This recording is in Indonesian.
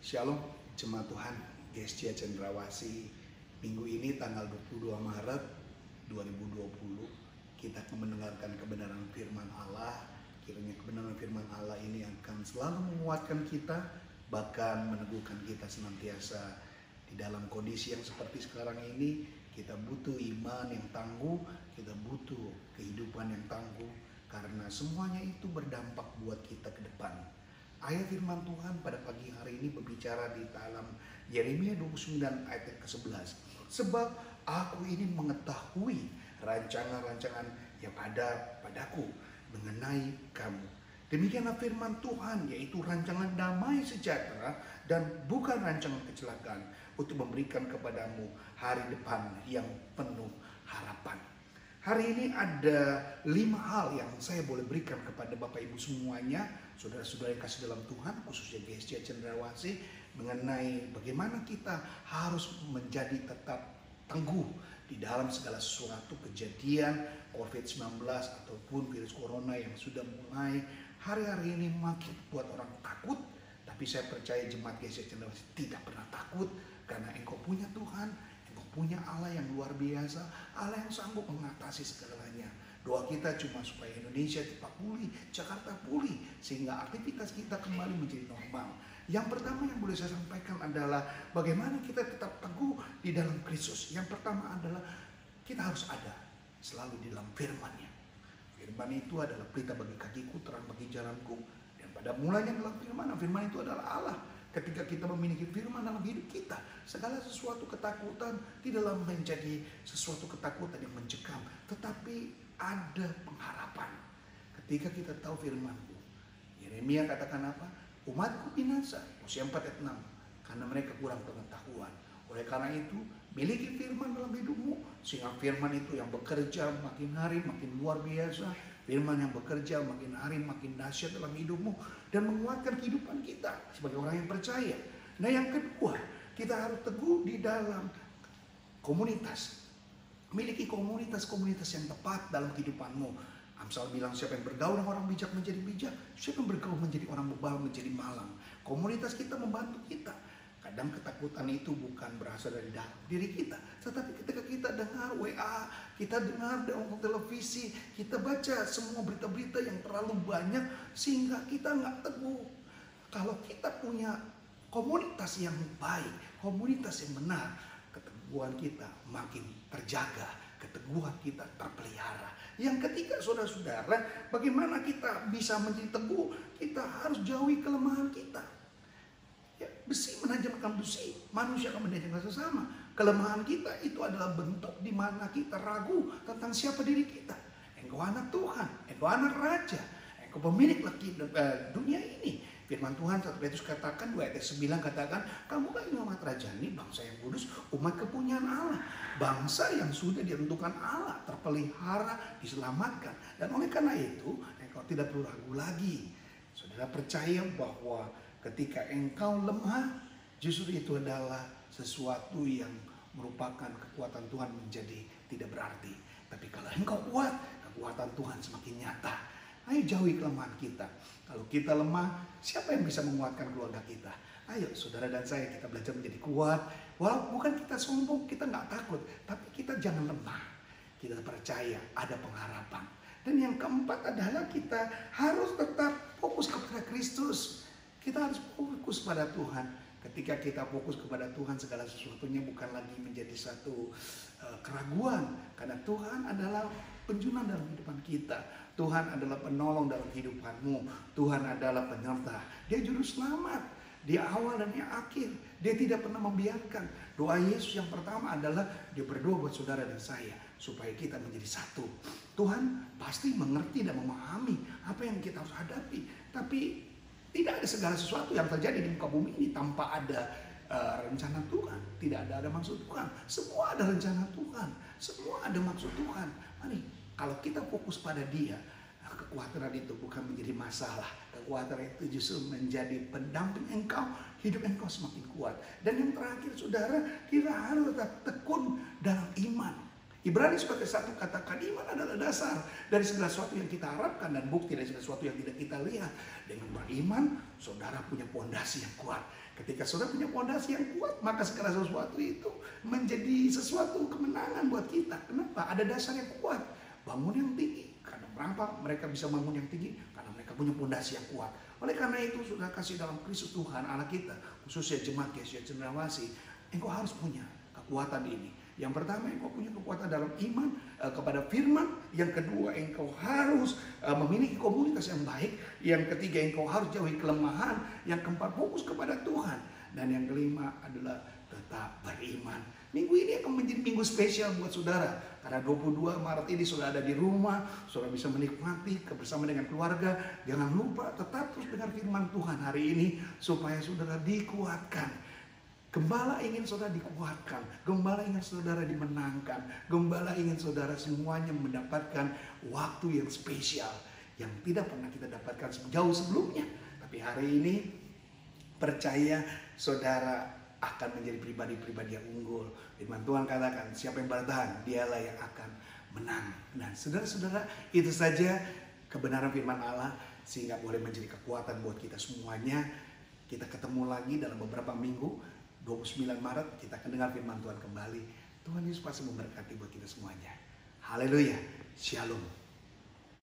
Shalom, jemaat Tuhan, GSC Cendrawasih. Minggu ini tanggal 22 Maret 2020 kita akan mendengarkan kebenaran firman Allah. Kiranya kebenaran firman Allah ini akan selalu menguatkan kita, bahkan meneguhkan kita senantiasa. Di dalam kondisi yang seperti sekarang ini, kita butuh iman yang tangguh, kita butuh kehidupan yang tangguh, karena semuanya itu berdampak buat kita ke depan. Ayat firman Tuhan pada pagi hari ini berbicara di dalam Yeremia 29 ayat ke-11. Sebab aku ini mengetahui rancangan-rancangan yang ada padaku mengenai kamu. Demikianlah firman Tuhan, yaitu rancangan damai sejahtera dan bukan rancangan kecelakaan, untuk memberikan kepadamu hari depan yang penuh harapan. Hari ini ada 5 hal yang saya boleh berikan kepada Bapak Ibu semuanya, saudara-saudara yang kasih dalam Tuhan, khususnya GSC Cendrawasih, mengenai bagaimana kita harus menjadi tetap tangguh di dalam segala sesuatu kejadian COVID-19 ataupun virus corona yang sudah mulai hari-hari ini makin buat orang takut. Tapi saya percaya jemaat GSC Cendrawasih tidak pernah takut, karena engkau punya Tuhan, punya Allah yang luar biasa, Allah yang sanggup mengatasi segalanya. Doa kita cuma supaya Indonesia cepat pulih, Jakarta pulih, sehingga aktivitas kita kembali menjadi normal. Yang pertama yang boleh saya sampaikan adalah bagaimana kita tetap teguh di dalam Kristus. Yang pertama adalah kita harus ada selalu di dalam firman-Nya. Firman itu adalah pelita bagi kakiku, terang bagi jalanku. Dan pada mulanya dalam firman, firman itu adalah Allah. Ketika kita memiliki firman dalam hidup kita, segala sesuatu ketakutan tidaklah menjadi sesuatu ketakutan yang mencekam, tetapi ada pengharapan. Ketika kita tahu firman-Ku, Yeremia katakan apa? Umatku binasa, Hosea 4 ayat 6, karena mereka kurang pengetahuan. Oleh karena itu, miliki firman dalam hidupmu, sehingga firman itu yang bekerja makin hari makin luar biasa. Firman yang bekerja makin hari makin dahsyat dalam hidupmu dan menguatkan kehidupan kita sebagai orang yang percaya. Nah, yang kedua, kita harus teguh di dalam komunitas. Miliki komunitas-komunitas yang tepat dalam kehidupanmu. Amsal bilang, siapa yang bergaul dengan orang bijak menjadi bijak, siapa yang bergaul menjadi orang bebal menjadi malang. Komunitas kita membantu kita. Kadang ketakutan itu bukan berasal dari dalam diri kita, tetapi ketika kita dengar WA, kita dengar dalam televisi, kita baca semua berita-berita yang terlalu banyak, sehingga kita nggak teguh. Kalau kita punya komunitas yang baik, komunitas yang benar, keteguhan kita makin terjaga, keteguhan kita terpelihara. Yang ketiga, saudara-saudara, bagaimana kita bisa menjadi teguh? Kita harus jauhi kelemahan kita. Ya, besi menajamkan besi, manusia akan menajamkan sesama. Kelemahan kita itu adalah bentuk di mana kita ragu tentang siapa diri kita. Engkau anak Tuhan, engkau anak raja, engkau pemilik dunia ini. Firman Tuhan 1 Petrus katakan 2 ayat 9 katakan, kamulah yang umat rajani, bangsa yang kudus, umat kepunyaan Allah, bangsa yang sudah ditentukan Allah, terpelihara, diselamatkan. Dan oleh karena itu, engkau tidak perlu ragu lagi. Saudara percaya bahwa ketika engkau lemah, justru itu adalah sesuatu yang merupakan kekuatan Tuhan menjadi tidak berarti. Tapi kalau engkau kuat, kekuatan Tuhan semakin nyata. Ayo jauhi kelemahan kita. Kalau kita lemah, siapa yang bisa menguatkan keluarga kita? Ayo saudara dan saya, kita belajar menjadi kuat. Walau bukan kita sombong, kita nggak takut, tapi kita jangan lemah. Kita percaya ada pengharapan. Dan yang keempat adalah kita harus tetap fokus kepada Kristus. Kita harus fokus pada Tuhan. Ketika kita fokus kepada Tuhan, segala sesuatunya bukan lagi menjadi satu keraguan. Karena Tuhan adalah penjuna dalam kehidupan kita. Tuhan adalah penolong dalam kehidupanmu. Tuhan adalah penyerta. Dia juru selamat di awal dan di akhir. Dia tidak pernah membiarkan. Doa Yesus yang pertama adalah dia berdoa buat saudara dan saya, supaya kita menjadi satu. Tuhan pasti mengerti dan memahami apa yang kita harus hadapi. Tapi tidak ada segala sesuatu yang terjadi di muka bumi ini tanpa ada rencana Tuhan. Tidak ada maksud Tuhan. Semua ada rencana Tuhan. Semua ada maksud Tuhan. Mari, kalau kita fokus pada Dia, kekhawatiran itu bukan menjadi masalah. Kekhawatiran itu justru menjadi pendamping engkau. Hidup engkau semakin kuat. Dan yang terakhir, saudara, kita harus tetap tekun dalam iman. Ibrani sebagai satu katakan iman adalah dasar dari segala sesuatu yang kita harapkan dan bukti dari segala sesuatu yang tidak kita lihat. Dengan beriman, saudara punya pondasi yang kuat. Ketika saudara punya pondasi yang kuat, maka segala sesuatu itu menjadi sesuatu kemenangan buat kita. Kenapa? Ada dasar yang kuat. Bangun yang tinggi. Karena berapa mereka bisa bangun yang tinggi? Karena mereka punya pondasi yang kuat. Oleh karena itu, saudara kasih dalam Kristus Tuhan Allah kita, khususnya jemaat GSJ Cendrawasih, engkau harus punya kekuatan ini. Yang pertama, engkau punya kekuatan dalam iman kepada firman. Yang kedua, engkau harus memiliki komunitas yang baik. Yang ketiga, engkau harus jauhi kelemahan. Yang keempat, fokus kepada Tuhan. Dan yang kelima adalah tetap beriman. Minggu ini akan menjadi minggu spesial buat saudara. Karena 22 Maret ini sudah ada di rumah. Saudara bisa menikmati bersama dengan keluarga. Jangan lupa tetap terus dengar firman Tuhan hari ini, supaya saudara dikuatkan. Gembala ingin saudara dikuatkan, gembala ingin saudara dimenangkan, gembala ingin saudara semuanya mendapatkan waktu yang spesial yang tidak pernah kita dapatkan jauh sebelumnya. Tapi hari ini percaya saudara akan menjadi pribadi-pribadi yang unggul. Firman Tuhan katakan, siapa yang bertahan, dialah yang akan menang. Dan saudara-saudara, itu saja kebenaran firman Allah sehingga boleh menjadi kekuatan buat kita semuanya. Kita ketemu lagi dalam beberapa minggu. 29 Maret kita akan dengar firman Tuhan kembali. Tuhan Yesus pasti memberkati buat kita semuanya. Haleluya. Shalom.